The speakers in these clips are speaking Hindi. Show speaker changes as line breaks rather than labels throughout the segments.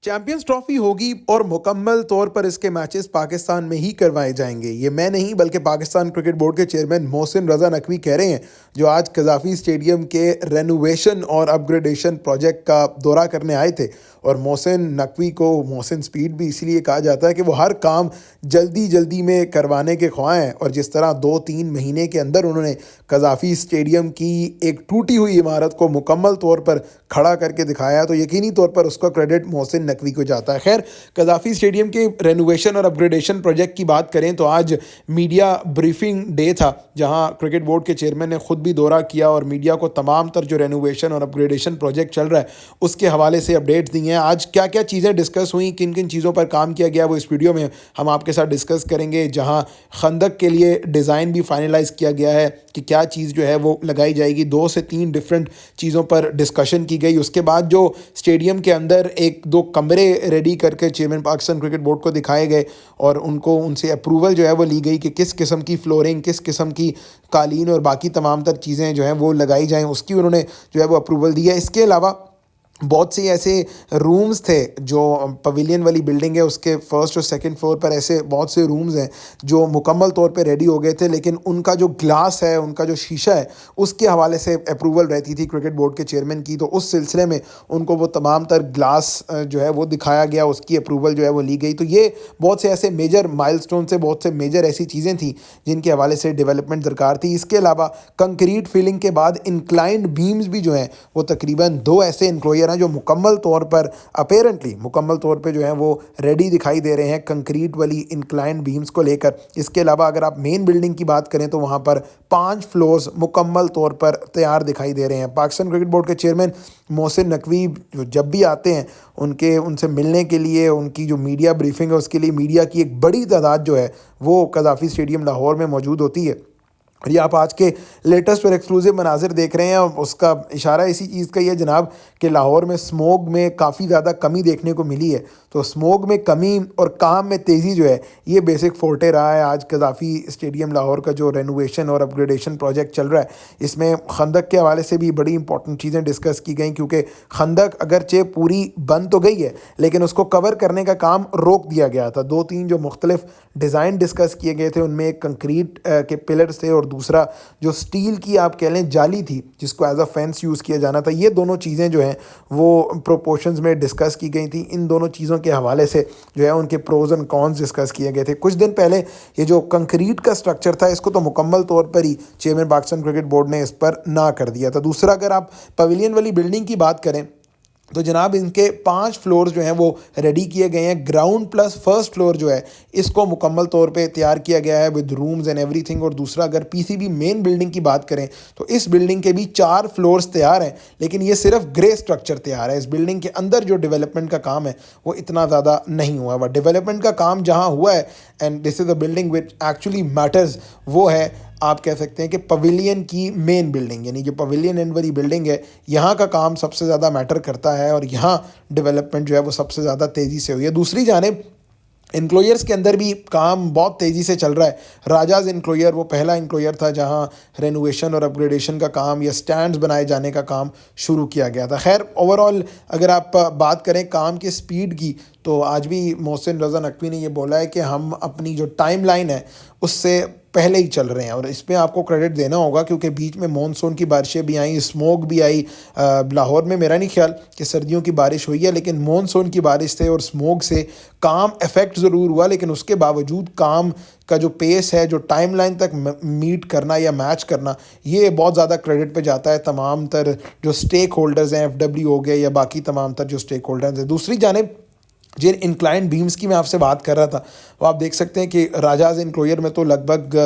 चैंपियंस ट्रॉफी होगी और मुकम्मल तौर पर इसके मैचेस पाकिस्तान में ही करवाए जाएंगे। ये मैं नहीं बल्कि पाकिस्तान क्रिकेट बोर्ड के चेयरमैन मोहसिन रज़ा नकवी कह रहे हैं, जो आज कज़ाफ़ी स्टेडियम के रेनोवेशन और अपग्रेडेशन प्रोजेक्ट का दौरा करने आए थे। और मोहसिन नकवी को मोहसिन स्पीड भी इसीलिए कहा जाता है कि वो हर काम जल्दी जल्दी में करवाने के ख्वाह हैं। और जिस तरह 2-3 महीने के अंदर उन्होंने कज़ाफ़ी स्टेडियम की एक टूटी हुई इमारत को मुकम्मल तौर पर खड़ा करके दिखाया, तो यकीनी तौर पर उसका क्रेडिट मोहसिन नकवी को जाता है। खैर, कज़ाफ़ी स्टेडियम के रेनोवेशन और अपग्रेडेशन प्रोजेक्ट की बात करें तो आज मीडिया ब्रीफिंग डे था, जहां क्रिकेट बोर्ड के चेयरमैन ने खुद भी दौरा किया और मीडिया को तमाम तर जो रेनोवेशन और अपग्रेडेशन प्रोजेक्ट चल रहा है उसके हवाले से अपडेट्स दी हैं। आज क्या क्या चीज़ें डिस्कस हुई, किन किन चीज़ों पर काम किया गया, वो इस वीडियो में हम आपके साथ डिस्कस करेंगे। जहां खंदक के लिए डिज़ाइन भी फाइनलाइज़ किया गया है कि क्या चीज़ जो है वो लगाई जाएगी। 2 से 3 डिफरेंट चीज़ों पर डिस्कशन की गई। उसके बाद जो स्टेडियम के अंदर 1-2 कमरे रेडी करके चेयरमैन पाकिस्तान क्रिकेट बोर्ड को दिखाए गए और उनसे अप्रूवल जो है वो ली गई कि किस किस्म की फ्लोरिंग, किस किस्म की कालीन और बाकी तमाम तर चीज़ें जो हैं वो लगाई जाएँ, उसकी उन्होंने जो है वो अप्रूवल दी है। इसके अलावा बहुत सी ऐसे रूम्स थे, जो पवेलियन वाली बिल्डिंग है उसके फर्स्ट और सेकंड फ्लोर पर ऐसे बहुत से रूम्स हैं जो मुकम्मल तौर पे रेडी हो गए थे, लेकिन उनका जो ग्लास है, उनका जो शीशा है, उसके हवाले से अप्रूवल रहती थी क्रिकेट बोर्ड के चेयरमैन की। तो उस सिलसिले में उनको वो तमाम तर ग्लास जो है वो दिखाया गया, उसकी अप्रूवल जो है वो ली गई। तो ये बहुत से ऐसे मेजर माइलस्टोन से बहुत से मेजर ऐसी चीज़ें थी जिनके हवाले से डेवलपमेंट दरकार थी। इसके अलावा कंक्रीट फिलिंग के बाद इंक्लाइंड बीम्स भी जो हैं वो तकरीबन 2 ऐसे इंक्लोयर हैं जो मुकम्मल तौर पर अपेरेंटली मुकम्मल तौर पे जो है वो रेडी दिखाई दे रहे हैं कंक्रीट वाली इंक्लाइंड बीम्स को लेकर। इसके अलावा अगर आप मेन बिल्डिंग की बात करें तो वहाँ पर 5 फ्लोर्स मुकम्मल तौर पर तैयार दिखाई दे रहे हैं। पाकिस्तान क्रिकेट बोर्ड के चेयरमैन मोहसिन नकवी जो जब भी आते हैं उनसे मिलने के लिए, उनकी जो मीडिया ब्रीफिंग है उसके लिए मीडिया की एक बड़ी तादाद जो है वो कज़ाफ़ी स्टेडियम लाहौर में मौजूद होती है। और ये आप आज के लेटेस्ट और एक्सक्लूसिव मनाजिर देख रहे हैं। उसका इशारा इसी चीज़ का ही है जनाब कि लाहौर में स्मोग में काफ़ी ज़्यादा कमी देखने को मिली है। तो स्मोग में कमी और काम में तेज़ी जो है ये बेसिक फोर्टे रहा है आज कज़ाफ़ी स्टेडियम लाहौर का जो रेनोवेशन और अपग्रेडेशन प्रोजेक्ट चल रहा है। इसमें खंदक के हवाले से भी बड़ी इंपॉर्टेंट चीज़ें डिस्कस की गई, क्योंकि खंदक अगरचे पूरी बन तो गई है लेकिन उसको कवर करने का काम रोक दिया गया था। 2-3 जो मुख्तलिफ डिज़ाइन डिस्कस किए गए थे उनमें एक कंक्रीट के पिलर्स थे और दूसरा जो स्टील की आप कह लें जाली थी जिसको एज अ फेंस यूज़ किया जाना था। ये दोनों चीज़ें जो हैं वो प्रोपोर्शंस में डिस्कस की गई थी। इन दोनों चीज़ों के हवाले से जो है उनके प्रोज एंड कॉन्स डिस्कस किए गए थे। कुछ दिन पहले ये जो कंक्रीट का स्ट्रक्चर था इसको तो मुकम्मल तौर पर ही चेयरमैन पाकिस्तान क्रिकेट बोर्ड ने इस पर ना कर दिया था। दूसरा, अगर आप पवेलियन वाली बिल्डिंग की बात करें तो जनाब इनके 5 फ्लोर जो हैं वो रेडी किए गए हैं। ग्राउंड प्लस फर्स्ट फ्लोर जो है इसको मुकम्मल तौर पे तैयार किया गया है विद रूम्स एंड एवरीथिंग। और दूसरा, अगर पीसीबी मेन बिल्डिंग की बात करें तो इस बिल्डिंग के भी 4 फ्लोर्स तैयार हैं, लेकिन ये सिर्फ ग्रे स्ट्रक्चर तैयार है। इस बिल्डिंग के अंदर जो डेवलपमेंट का काम है वो इतना ज़्यादा नहीं हुआ हुआ। डेवलपमेंट का काम जहाँ हुआ है, and this is the building which actually matters, वो है आप कह सकते हैं कि पवेलियन की मेन बिल्डिंग, यानी जो पवेलियन एंड वाली बिल्डिंग है यहाँ का काम सबसे ज़्यादा मैटर करता है और यहाँ डेवलपमेंट जो है वो सबसे ज़्यादा तेज़ी से हुई है। दूसरी जानिब इनक्लोयर्स के अंदर भी काम बहुत तेज़ी से चल रहा है। राजाज इनक्लोयर वो पहला इनक्लोयर था जहाँ रेनोवेशन और अपग्रेडेशन का काम या स्टैंड्स बनाए जाने का काम शुरू किया गया था। खैर, ओवरऑल अगर आप बात करें काम की स्पीड की तो आज भी मोहसिन रज़ा नकवी ने ये बोला है कि हम अपनी जो टाइम लाइन है उससे पहले ही चल रहे हैं। और इस पर आपको क्रेडिट देना होगा क्योंकि बीच में मॉनसून की बारिशें भी आई, स्मोक भी आई। लाहौर में मेरा नहीं ख्याल कि सर्दियों की बारिश हुई है, लेकिन मॉनसून की बारिश से और स्मोक से काम इफ़ेक्ट ज़रूर हुआ, लेकिन उसके बावजूद काम का जो पेस है, जो टाइमलाइन तक मीट करना या मैच करना, ये बहुत ज़्यादा क्रेडिट पे जाता है तमाम तर जो स्टेक होल्डर्स हैं, एफडब्ल्यू हो गए या बाकी तमाम तर जो स्टेक होल्डर्स हैं। दूसरी जानिब जिन इंक्लाइंड बीम्स की मैं आपसे बात कर रहा था वो आप देख सकते हैं कि राजाज इनक्लोयर में तो लगभग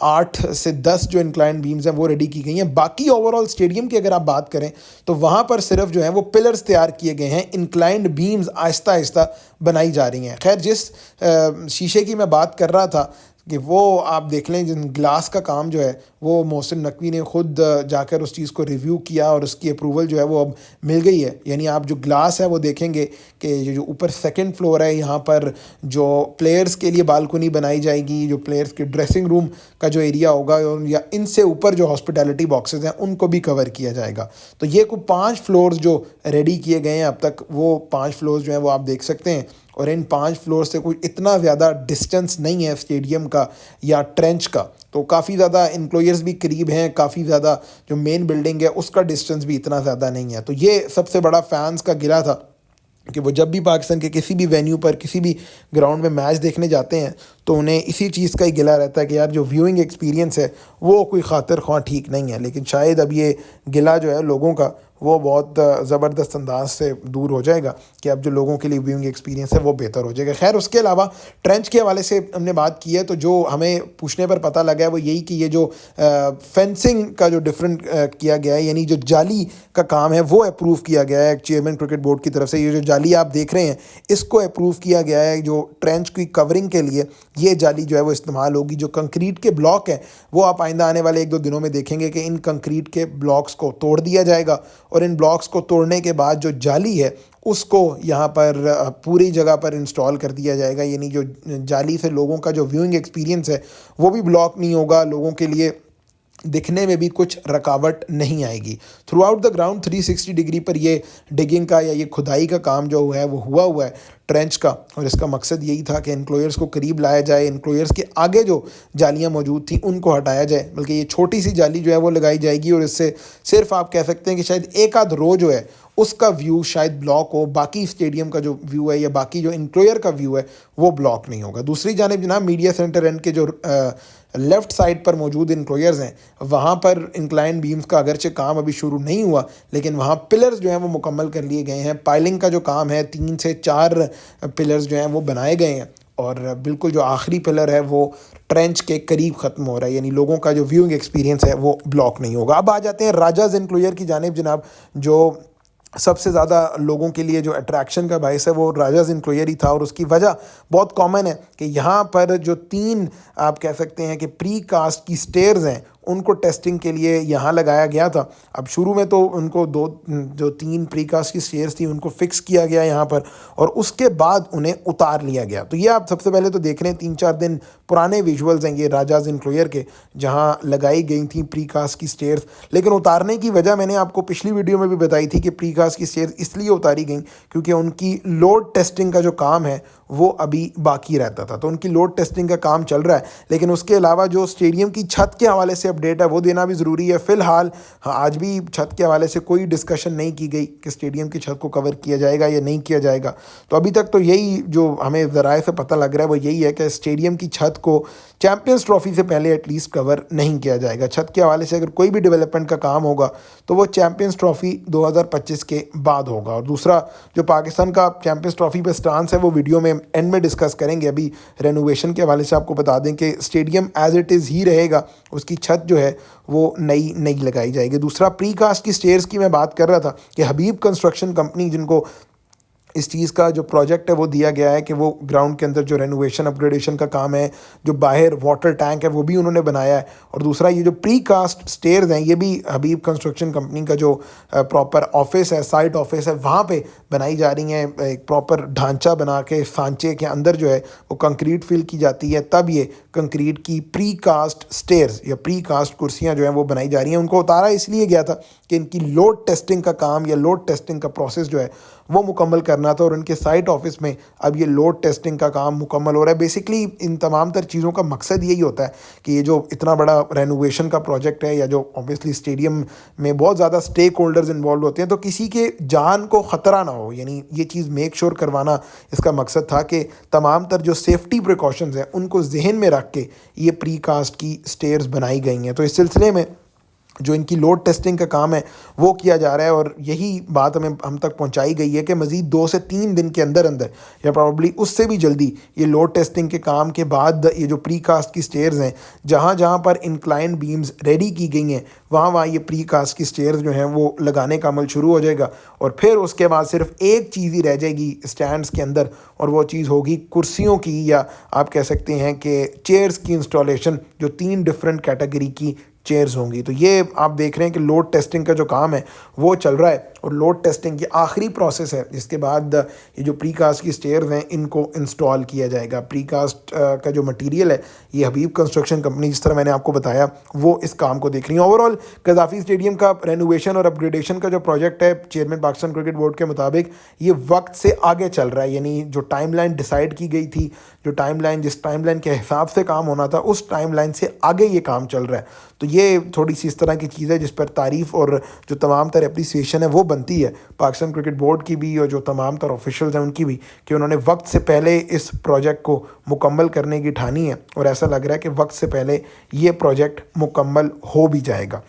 8 से 10 जो इंक्लाइंड बीम्स हैं वो रेडी की गई हैं। बाकी ओवरऑल स्टेडियम की अगर आप बात करें तो वहाँ पर सिर्फ जो है वो पिलर्स तैयार किए गए हैं, इंक्लाइंड बीम्स आहिस्ता आहिस्ता बनाई जा रही हैं। खैर, जिस शीशे की मैं बात कर रहा था कि वो आप देख लें, जिन ग्लास का काम जो है वो मोहसिन नकवी ने ख़ुद जाकर उस चीज़ को रिव्यू किया और उसकी अप्रूवल जो है वो अब मिल गई है। यानी आप जो ग्लास है वो देखेंगे कि जो ऊपर सेकंड फ्लोर है, यहाँ पर जो प्लेयर्स के लिए बालकनी बनाई जाएगी, जो प्लेयर्स के ड्रेसिंग रूम का जो एरिया होगा, या इनसे ऊपर जो हॉस्पिटैलिटी बॉक्सेस हैं उनको भी कवर किया जाएगा। तो ये कुछ 5 फ्लोर्स जो रेडी किए गए हैं अब तक, वो 5 फ्लोर्स जो हैं वो आप देख सकते हैं। और इन 5 फ्लोर से कोई इतना ज़्यादा डिस्टेंस नहीं है स्टेडियम का या ट्रेंच का, तो काफ़ी ज़्यादा इंक्लोयर्स भी करीब हैं, काफ़ी ज़्यादा जो मेन बिल्डिंग है उसका डिस्टेंस भी इतना ज़्यादा नहीं है। तो ये सबसे बड़ा फैंस का गिला था कि वो जब भी पाकिस्तान के किसी भी वेन्यू पर, किसी भी ग्राउंड में मैच देखने जाते हैं तो उन्हें इसी चीज़ का ही गिला रहता है कि यार जो व्यूइंग एक्सपीरियंस है वो कोई खातिर ख्वाह ठीक नहीं है। लेकिन शायद अब ये गिला जो है लोगों का वो बहुत ज़बरदस्त अंदाज से दूर हो जाएगा कि अब जो लोगों के लिए व्यूइंग एक्सपीरियंस है वो बेहतर हो जाएगा। खैर, उसके अलावा ट्रेंच के हवाले से हमने बात की है, तो जो हमें पूछने पर पता लगा है वो यही कि ये जो फेंसिंग का जो डिफरेंट किया गया है, यानी जो जाली का काम है वो अप्रूव किया गया है चेयरमैन क्रिकेट बोर्ड की तरफ से। ये जो जाली आप देख रहे हैं इसको अप्रूव किया गया है, जो ट्रेंच की कवरिंग के लिए ये जाली जो है वो इस्तेमाल होगी। जो कंक्रीट के ब्लॉक हैं वो आप आइंदा आने वाले 1-2 दिनों में देखेंगे कि इन कंक्रीट के ब्लॉक्स को तोड़ दिया जाएगा और इन ब्लॉक्स को तोड़ने के बाद जो जाली है उसको यहाँ पर पूरी जगह पर इंस्टॉल कर दिया जाएगा। यानी जो जाली से लोगों का जो व्यूइंग एक्सपीरियंस है वो भी ब्लॉक नहीं होगा, लोगों के लिए दिखने में भी कुछ रुकावट नहीं आएगी। Through out the ground 360 degree पर ये डिगिंग का या ये खुदाई का काम जो है वो हुआ है ट्रेंच का, और इसका मकसद यही था कि इंक्लोयर्स को करीब लाया जाए, इंक्लोयर्स के आगे जो जालियां मौजूद थी उनको हटाया जाए, बल्कि ये छोटी सी जाली जो है वो लगाई जाएगी और इससे सिर्फ आप कह सकते हैं कि शायद एक आध रो जो है उसका व्यू शायद ब्लॉक हो, बाकी स्टेडियम का जो व्यू है या बाकी जो इंक्लोयर का व्यू है वो ब्लॉक नहीं होगा। दूसरी जानिब जनाब, मीडिया सेंटर एंड के जो लेफ़्ट साइड पर मौजूद इंक्लोयर्स हैं वहाँ पर इंक्लाइन बीम्स का अगरचे काम अभी शुरू नहीं हुआ, लेकिन वहाँ पिलर्स जो हैं वो मुकम्मल कर लिए गए हैं। पाइलिंग का जो काम है 3 से 4 पिलर्स जो हैं वो बनाए गए हैं और बिल्कुल जो आखिरी पिलर है वो ट्रेंच के करीब ख़त्म हो रहा है, यानी लोगों का जो व्यूइंग एक्सपीरियंस है वो ब्लॉक नहीं होगा। अब आ जाते हैं राजाज इंक्लोयर की जानिब जनाब। जो सबसे ज़्यादा लोगों के लिए जो अट्रैक्शन का बायस है वो राजाज इंक्लोयर ही था, और उसकी वजह बहुत कॉमन है कि यहाँ पर जो 3 आप कह सकते हैं कि प्री कास्ट की स्टेयर्स हैं उनको टेस्टिंग के लिए यहाँ लगाया गया था। अब शुरू में तो उनको जो 3 प्री कास्ट की स्टेयर्स थी उनको फिक्स किया गया यहाँ पर और उसके बाद उन्हें उतार लिया गया। तो ये आप सबसे पहले तो देख रहे हैं 3-4 दिन पुराने विजुअल्स हैं ये राजाज इंक्लोयर के, जहाँ लगाई गई थी प्री कास्ट की स्टेयर्स। लेकिन उतारने की वजह मैंने आपको पिछली वीडियो में भी बताई थी कि प्री कास्ट की स्टेयर्स इसलिए उतारी गई क्योंकि उनकी लोड टेस्टिंग का जो काम है वो अभी बाकी रहता था। तो उनकी लोड टेस्टिंग का काम चल रहा है, लेकिन उसके अलावा जो स्टेडियम की छत के हवाले से अपडेट है वो देना भी ज़रूरी है। फ़िलहाल आज भी छत के हवाले से कोई डिस्कशन नहीं की गई कि स्टेडियम की छत को कवर किया जाएगा या नहीं किया जाएगा। तो अभी तक तो यही जो हमें ज़राए से पता लग रहा है वो यही है कि स्टेडियम की छत को चैम्पियंस ट्रॉफी से पहले एटलीस्ट कवर नहीं किया जाएगा। छत के हवाले से अगर कोई भी डेवलपमेंट का काम होगा तो वो चैम्पियंस ट्रॉफी 2025 के बाद होगा। और दूसरा जो पाकिस्तान का चैम्पियंस ट्रॉफी पे स्टांस है वो वीडियो में एंड में डिस्कस करेंगे। अभी रेनोवेशन के हवाले से आपको बता दें कि स्टेडियम एज इट इज़ ही रहेगा, उसकी छत जो है वो नई लगाई जाएगी। दूसरा प्री कास्ट की स्टेयर्स की मैं बात कर रहा था कि हबीब कंस्ट्रक्शन कंपनी जिनको इस चीज़ का जो प्रोजेक्ट है वो दिया गया है कि वो ग्राउंड के अंदर जो रेनोवेशन अपग्रेडेशन का काम है, जो बाहर वाटर टैंक है वो भी उन्होंने बनाया है। और दूसरा ये जो प्री कास्ट स्टेयर्स हैं ये भी हबीब कंस्ट्रक्शन कंपनी का जो प्रॉपर ऑफिस है, साइट ऑफिस है, वहाँ पे बनाई जा रही हैं। एक प्रॉपर ढांचा बना के सांचे के अंदर जो है वो कंक्रीट फिल की जाती है, तब ये कंक्रीट की प्री कास्ट स्टेयर्स या प्री कास्ट कुर्सियाँ जो हैं वो बनाई जा रही हैं। उनको उतारा इसलिए गया था कि इनकी लोड टेस्टिंग का काम या लोड टेस्टिंग का प्रोसेस जो है वो मुकम्मल करना था, और उनके साइट ऑफिस में अब ये लोड टेस्टिंग का काम मुकम्मल हो रहा है। बेसिकली इन तमाम तर चीज़ों का मकसद यही होता है कि ये जो इतना बड़ा रेनोवेशन का प्रोजेक्ट है या जो ऑब्वियसली स्टेडियम में बहुत ज़्यादा स्टेक होल्डर्स इन्वॉल्व होते हैं तो किसी के जान को ख़तरा ना हो, यानी ये चीज़ मेक श्योर करवाना इसका मकसद था कि तमाम तर जो सेफ्टी प्रिकॉशंस हैं उनको जहन में रख के ये प्री कास्ट की स्टेयर्स बनाई गई हैं। तो इस सिलसिले में जो इनकी लोड टेस्टिंग का काम है वो किया जा रहा है, और यही बात हम तक पहुंचाई गई है कि मज़ीद 2 से 3 दिन के अंदर अंदर या प्रॉब्ली उससे भी जल्दी ये लोड टेस्टिंग के काम के बाद ये जो प्री कास्ट की स्टेयर्स हैं, जहां जहां पर इंक्लाइन बीम्स रेडी की गई हैं, वहाँ वहाँ ये प्री कास्ट की स्टेयर्स जो हैं वो लगाने का अमल शुरू हो जाएगा। और फिर उसके बाद सिर्फ एक चीज़ ही रह जाएगी स्टैंड्स के अंदर, और वो चीज़ होगी कुर्सियों की, या आप कह सकते हैं कि चेयर्स की इंस्टॉलेशन, जो 3 डिफरेंट कैटेगरी की चेयर्स होंगी। तो ये आप देख रहे हैं कि लोड टेस्टिंग का जो काम है वो चल रहा है, और लोड टेस्टिंग की आखिरी प्रोसेस है, जिसके बाद ये जो प्री कास्ट की स्टेयर्स हैं इनको इंस्टॉल किया जाएगा। प्री कास्ट का जो मटेरियल है, ये हबीब कंस्ट्रक्शन कंपनी, जिस तरह मैंने आपको बताया, वो इस काम को देख रही है। ओवरऑल कज़ाफ़ी स्टेडियम का रेनोवेशन और अपग्रेडेशन का जो प्रोजेक्ट है, चेयरमैन पाकिस्तान क्रिकेट बोर्ड के मुताबिक ये वक्त से आगे चल रहा है, यानी जो टाइमलाइन डिसाइड की गई थी, जो टाइमलाइन जिस टाइमलाइन के हिसाब से काम होना था, उस टाइमलाइन से आगे ये काम चल रहा है। तो ये थोड़ी सी इस तरह की चीज़ है जिस पर तारीफ़ और जो तमाम तर एप्रिसिएशन है वो बनती है पाकिस्तान क्रिकेट बोर्ड की भी, और जो तमाम तर ऑफिशियल्स हैं उनकी भी, कि उन्होंने वक्त से पहले इस प्रोजेक्ट को मुकम्मल करने की ठानी है, और ऐसा लग रहा है कि वक्त से पहले ये प्रोजेक्ट मुकम्मल हो भी जाएगा।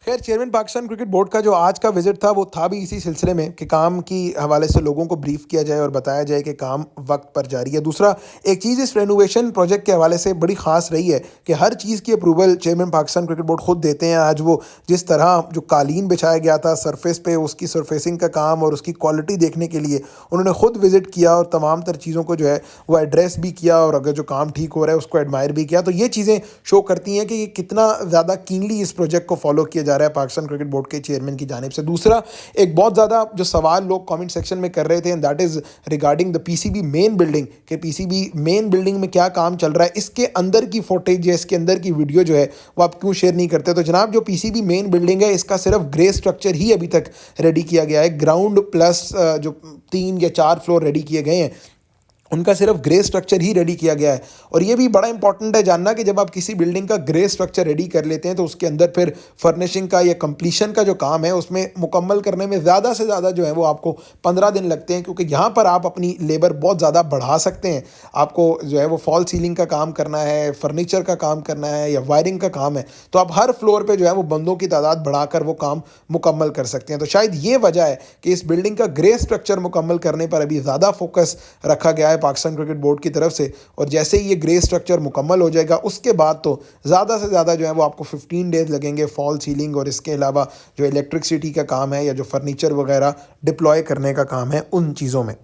खैर, चेयरमैन पाकिस्तान क्रिकेट बोर्ड का जो आज का विज़िट था वो था भी इसी सिलसिले में कि काम की हवाले से लोगों को ब्रीफ किया जाए और बताया जाए कि काम वक्त पर जारी है। दूसरा, एक चीज़ इस रेनोवेशन प्रोजेक्ट के हवाले से बड़ी ख़ास रही है कि हर चीज़ की approval chairman Pakistan cricket board ख़ुद देते हैं। आज वो जिस तरह जो कालीन बिछाया गया था सरफेस पे, उसकी सरफेसिंग का काम और उसकी क्वालिटी देखने के लिए उन्होंने ख़ुद विज़िट किया, और तमाम तर चीज़ों को जो है वो एड्रेस भी किया, और अगर जो काम ठीक हो रहा है उसको एडमायर भी किया। तो ये चीज़ें शो करती हैं कि ये कितना ज़्यादा कीनली इस प्रोजेक्ट को फॉलो किया जा रहा है पाकिस्तान क्रिकेट बोर्ड के चेयरमैन की जानिब से। दूसरा, एक बहुत ज़्यादा जो सवाल लोग कमेंट सेक्शन में कर रहे थे, and that is regarding the PCB main building, के पीसीबी मेन बिल्डिंग में क्या काम चल रहा है, इसके अंदर की फुटेज या इसके अंदर की वीडियो जो है वो आप क्यों शेयर नहीं करते। तो जनाब, जो पीसीबी मेन बिल्डिंग है इसका सिर्फ ग्रे स्ट्रक्चर ही अभी तक रेडी किया गया है। ग्राउंड प्लस जो 3 या 4 फ्लोर रेडी किए गए हैं, उनका सिर्फ ग्रे स्ट्रक्चर ही रेडी किया गया है। और ये भी बड़ा इंपॉर्टेंट है जानना कि जब आप किसी बिल्डिंग का ग्रे स्ट्रक्चर रेडी कर लेते हैं तो उसके अंदर फिर फर्निशिंग का या कंप्लीशन का जो काम है उसमें मुकम्मल करने में ज़्यादा से ज़्यादा जो है वो आपको 15 दिन लगते हैं, क्योंकि यहाँ पर आप अपनी लेबर बहुत ज़्यादा बढ़ा सकते हैं। आपको जो है वो फॉल सीलिंग का काम करना है, फर्नीचर का काम करना है, या वायरिंग का काम है, तो आप हर फ्लोर पर जो है वो बंदों की तादाद बढ़ाकर वो काम मुकम्मल कर सकते हैं। तो शायद ये वजह है कि इस बिल्डिंग का ग्रे स्ट्रक्चर मुकम्मल करने पर अभी ज़्यादा फोकस रखा गया है पाकिस्तान क्रिकेट बोर्ड की तरफ से। और जैसे ही ये ग्रे स्ट्रक्चर मुकम्मल हो जाएगा उसके बाद तो ज़्यादा से ज़्यादा जो है वो आपको 15 डेज़ लगेंगे फॉल सीलिंग और इसके अलावा जो इलेक्ट्रिसिटी का काम है या जो फर्नीचर वगैरह डिप्लॉय करने का काम है उन चीज़ों में।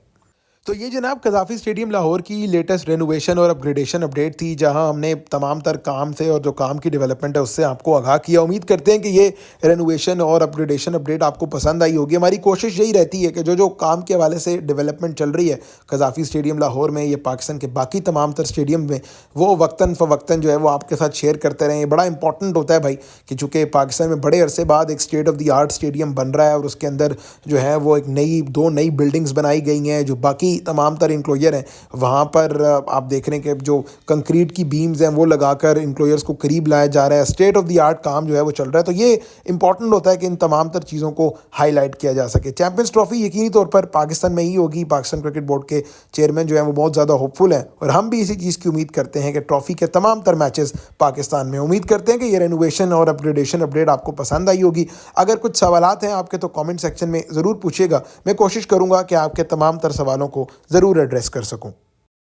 तो ये जनाब कज़ाफ़ी स्टेडियम लाहौर की लेटेस्ट रेनोवेशन और अपग्रेडेशन अपडेट थी, जहां हमने तमाम तर काम से और जो काम की डेवलपमेंट है उससे आपको आगाह किया। उम्मीद करते हैं कि ये रेनोवेशन और अपग्रेडेशन अपडेट आपको पसंद आई होगी। हमारी कोशिश यही रहती है कि जो जो काम के हवाले से डेवलपमेंट चल रही है कज़ाफ़ी स्टेडियम लाहौर में, ये पाकिस्तान के बाकी तमाम तर स्टेडियम में, वो वक्तन फ़वक्तन जो है वो आपके साथ शेयर करते रहें। ये बड़ा इंपॉर्टेंट होता है भाई, कि चूँकि पाकिस्तान में बड़े अरसे बाद एक state of the art stadium बन रहा है और उसके अंदर जो है वो एक दो नई बिल्डिंग्स बनाई गई हैं, जो बाकी तमाम तर इंक्लोजर हैं वहाँ पर आप देख रहे हैं कि जो कंक्रीट की बीम्स हैं वो लगाकर इंक्लोजर्स को करीब लाया जा रहा है। स्टेट ऑफ द आर्ट काम जो है वो चल रहा है। तो ये इंपॉर्टेंट होता है कि इन तमाम तर चीज़ों को हाईलाइट किया जा सके। चैंपियंस ट्रॉफी यकीनी तौर पर पाकिस्तान में ही होगी। पाकिस्तान क्रिकेट बोर्ड के चेयरमैन जो है वो बहुत ज़्यादा होपफुल हैं, और हम भी इसी चीज़ की उम्मीद करते हैं कि ट्रॉफी के तमाम तर मैचेस पाकिस्तान में। उम्मीद करते हैं कि ये रेनोवेशन और अपग्रेडेशन अपडेट आपको पसंद आई होगी। अगर कुछ सवालात हैं आपके तो कमेंट सेक्शन में ज़रूर पूछिएगा। मैं कोशिश करूँगा कि आपके तमाम तर सवालों को ज़रूर एड्रेस कर सकूं।